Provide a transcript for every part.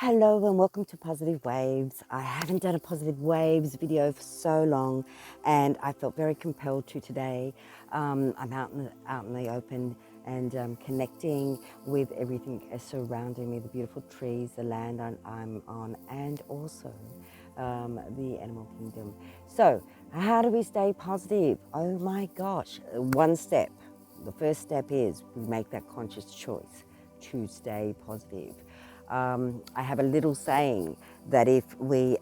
Hello and welcome to Positive Waves. I haven't done a Positive Waves video for so long and I felt very compelled to today. I'm out in the open and connecting with everything surrounding me, the beautiful trees, the land I'm on, and also the animal kingdom. So how do we stay positive? Oh my gosh, one step. The first step is we make that conscious choice to stay positive. I have a little saying that if we,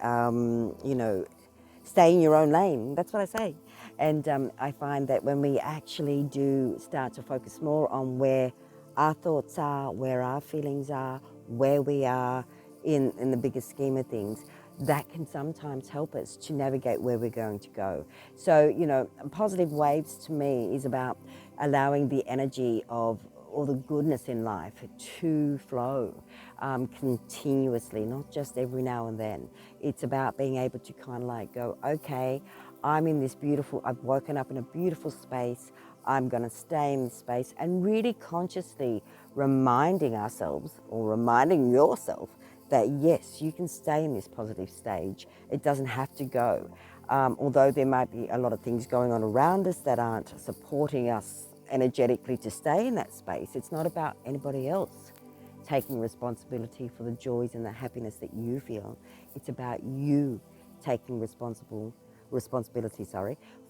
stay in your own lane, that's what I say. And I find that when we actually do start to focus more on where our thoughts are, where our feelings are, where we are in the bigger scheme of things, that can sometimes help us to navigate where we're going to go. So, positive waves to me is about allowing the energy of all the goodness in life to flow continuously, not just every now and then. It's about being able to kind of like go, okay, I've woken up in a beautiful space. I'm going to stay in this space, and really consciously reminding ourselves or reminding yourself that yes, you can stay in this positive stage. It doesn't have to go. Although there might be a lot of things going on around us that aren't supporting us energetically to stay in that space, it's not about anybody else taking responsibility for the joys and the happiness that you feel. It's about you taking responsibility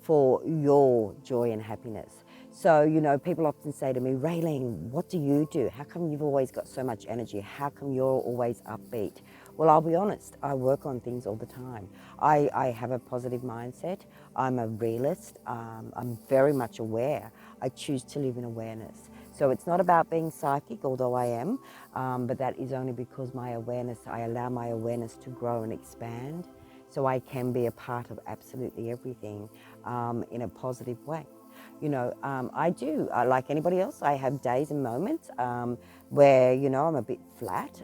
for your joy and happiness. So, people often say to me, Raylene, what do you do? How come you've always got so much energy? How come you're always upbeat? Well, I'll be honest, I work on things all the time. I have a positive mindset. I'm a realist. I'm very much aware. I choose to live in awareness. So it's not about being psychic, although I am, but that is only because I allow my awareness to grow and expand so I can be a part of absolutely everything in a positive way. Like anybody else, I have days and moments where, I'm a bit flat,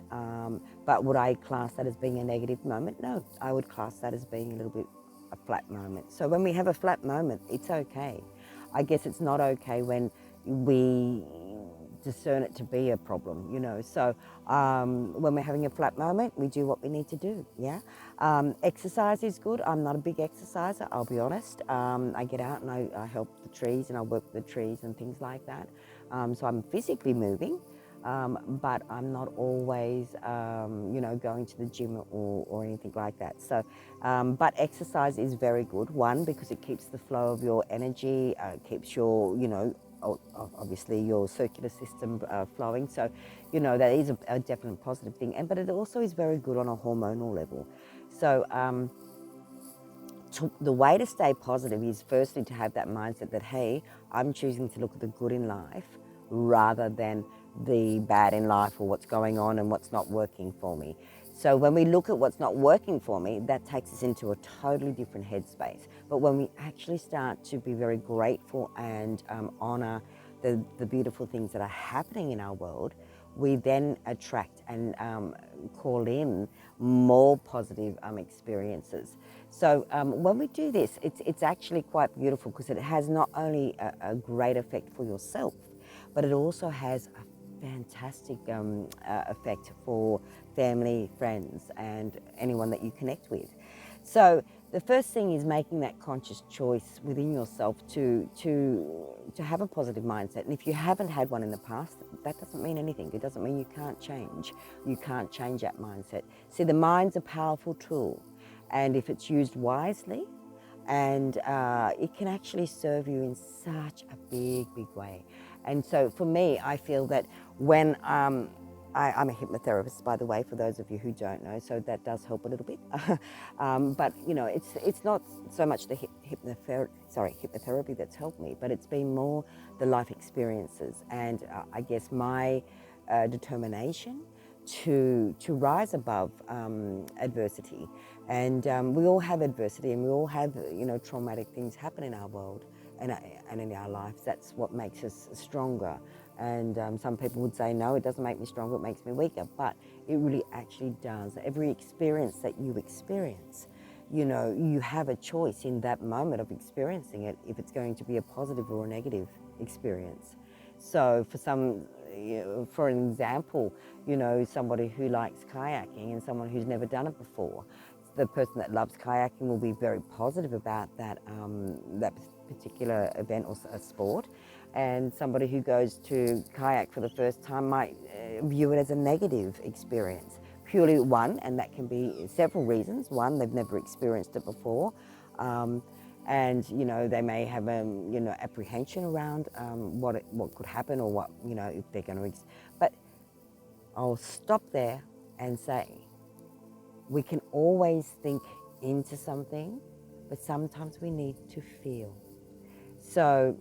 but would I class that as being a negative moment? No, I would class that as being a little bit a flat moment. So when we have a flat moment, it's okay. I guess it's not okay when we discern it to be a problem, So when we're having a flat moment, we do what we need to do, yeah? Exercise is good. I'm not a big exerciser, I'll be honest. I get out and I help the trees and I work with the trees and things like that. So I'm physically moving, but I'm not always, going to the gym or anything like that. So, but exercise is very good. One, because it keeps the flow of your energy, keeps your, obviously your circular system flowing. So, that is a definite positive thing. But it also is very good on a hormonal level. So, the way to stay positive is firstly to have that mindset that, hey, I'm choosing to look at the good in life rather than the bad in life or what's going on and what's not working for me. So when we look at what's not working for me, that takes us into a totally different headspace. But when we actually start to be very grateful and honor the beautiful things that are happening in our world, we then attract and call in more positive experiences. So when we do this, it's actually quite beautiful because it has not only a great effect for yourself, but it also has a fantastic effect for family, friends, and anyone that you connect with. So the first thing is making that conscious choice within yourself to have a positive mindset. And if you haven't had one in the past, that doesn't mean anything. It doesn't mean you can't change. You can't change that mindset. See, the mind's a powerful tool, and if it's used wisely, and it can actually serve you in such a big, big way. And so for me, I feel that when I'm a hypnotherapist, by the way, for those of you who don't know, so that does help a little bit. But it's not so much the hypnotherapy that's helped me, but it's been more the life experiences and I guess my determination to rise above adversity. And we all have adversity, and we all have traumatic things happen in our world and in our lives. That's what makes us stronger. And some people would say, no, it doesn't make me stronger, it makes me weaker. But it really actually does. Every experience that you experience, you have a choice in that moment of experiencing it if it's going to be a positive or a negative experience. So for some, for an example, somebody who likes kayaking and someone who's never done it before. The person that loves kayaking will be very positive about that particular event or a sport, and somebody who goes to kayak for the first time might view it as a negative experience. Purely one, and that can be several reasons. One, they've never experienced it before, and they may have apprehension around what could happen, or what if they're going to. But I'll stop there and say, we can always think into something, but sometimes we need to feel. So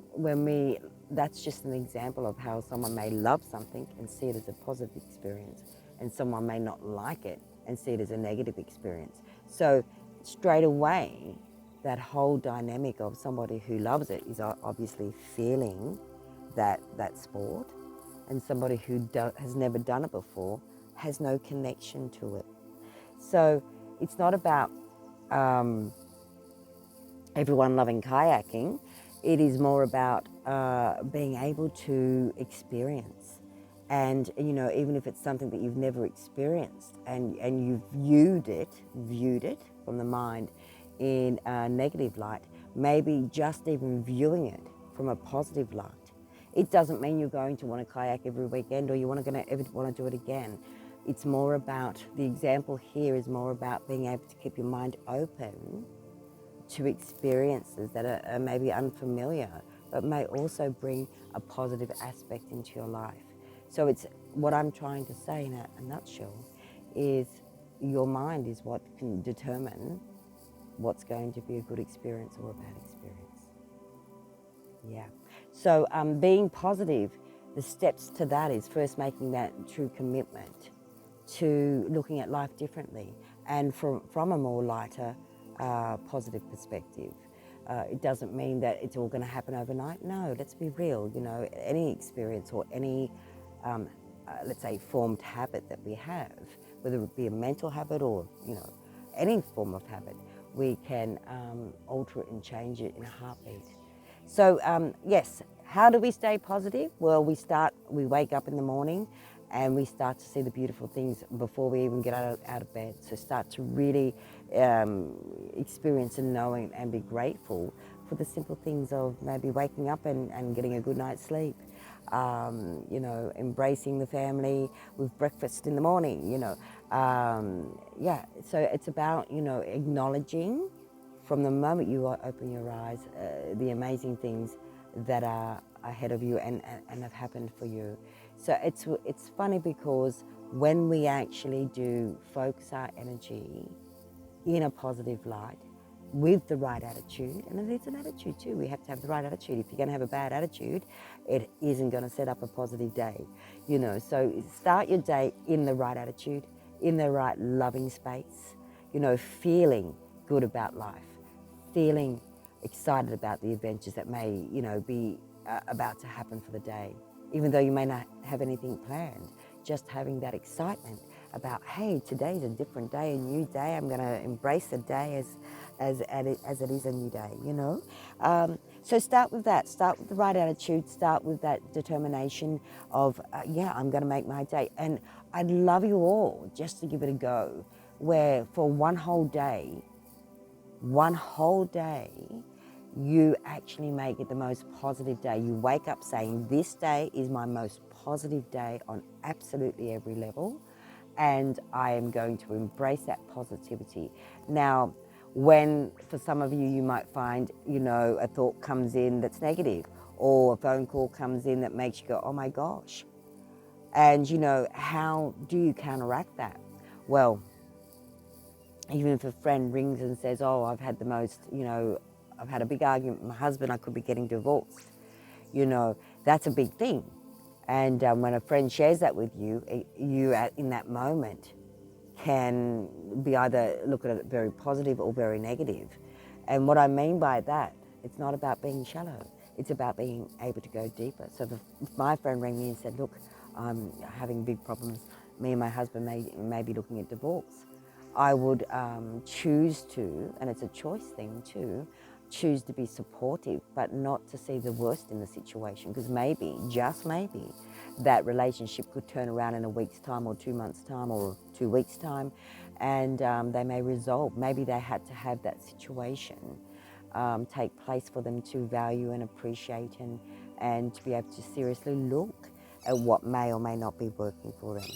that's just an example of how someone may love something and see it as a positive experience, and someone may not like it and see it as a negative experience. So straight away, that whole dynamic of somebody who loves it is obviously feeling that sport, and somebody who has never done it before has no connection to it. So it's not about everyone loving kayaking. It is more about being able to experience. And, even if it's something that you've never experienced and you've viewed it from the mind in a negative light, maybe just even viewing it from a positive light. It doesn't mean you're going to want to kayak every weekend, or you're gonna ever want to do it again. It's more about, the example here is more about being able to keep your mind open to experiences that are maybe unfamiliar, but may also bring a positive aspect into your life. So it's what I'm trying to say in a nutshell is your mind is what can determine what's going to be a good experience or a bad experience. Yeah. So being positive, the steps to that is first making that true commitment to looking at life differently and from a more lighter, positive perspective. It doesn't mean that it's all going to happen overnight. No, let's be real. Any experience or any, let's say, formed habit that we have, whether it be a mental habit or, any form of habit, we can alter it and change it in a heartbeat. So yes, how do we stay positive? Well, we wake up in the morning and we start to see the beautiful things before we even get out of bed. So start to really experience and know and be grateful for the simple things of maybe waking up and getting a good night's sleep. Embracing the family with breakfast in the morning, so it's about, acknowledging from the moment you open your eyes, the amazing things that are ahead of you and have happened for you. So it's funny because when we actually do focus our energy in a positive light, with the right attitude, and it's an attitude too, we have to have the right attitude. If you're going to have a bad attitude, it isn't going to set up a positive day, so start your day in the right attitude, in the right loving space, feeling good about life, feeling excited about the adventures that may, be about to happen for the day. Even though you may not have anything planned, just having that excitement about, hey, today's a different day, a new day. I'm going to embrace the day as it is a new day, So start with that. Start with the right attitude. Start with that determination of, I'm going to make my day. And I'd love you all just to give it a go, where for one whole day, you actually make it the most positive day. You wake up saying, this day is my most positive day on absolutely every level, and I am going to embrace that positivity. Now, when for some of you, you might find, a thought comes in that's negative, or a phone call comes in that makes you go, oh my gosh. And, how do you counteract that? Well, even if a friend rings and says, oh, I've had the most, I've had a big argument with my husband, I could be getting divorced. That's a big thing. And when a friend shares that with you, in that moment can be either look at it very positive or very negative. And what I mean by that, it's not about being shallow. It's about being able to go deeper. So if my friend rang me and said, look, I'm having big problems, me and my husband may be looking at divorce, I would choose to, and it's a choice thing too, choose to be supportive, but not to see the worst in the situation, because maybe, just maybe, that relationship could turn around in a week's time or 2 months' time or 2 weeks' time, and they may resolve. Maybe they had to have that situation take place for them to value and appreciate and to be able to seriously look at what may or may not be working for them.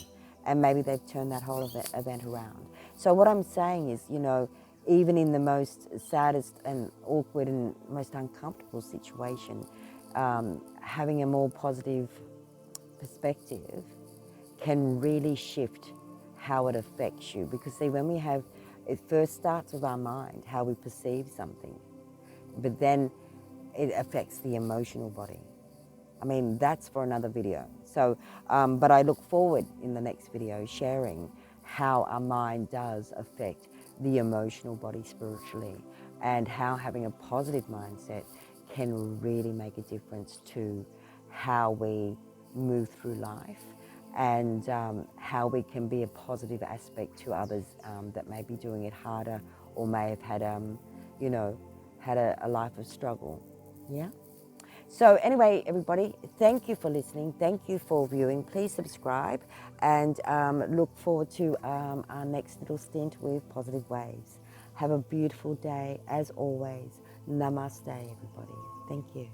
And maybe they've turned that whole event around. So what I'm saying is, even in the most saddest and awkward and most uncomfortable situation, having a more positive perspective can really shift how it affects you. Because see, when we have, it first starts with our mind, how we perceive something, but then it affects the emotional body. I mean, that's for another video. So, but I look forward in the next video sharing how our mind does affect the emotional body spiritually, and how having a positive mindset can really make a difference to how we move through life, and how we can be a positive aspect to others that may be doing it harder, or may have had, had a life of struggle. Yeah. So anyway, everybody, thank you for listening. Thank you for viewing. Please subscribe, and look forward to our next little stint with Positive Waves. Have a beautiful day. As always, namaste, everybody. Thank you.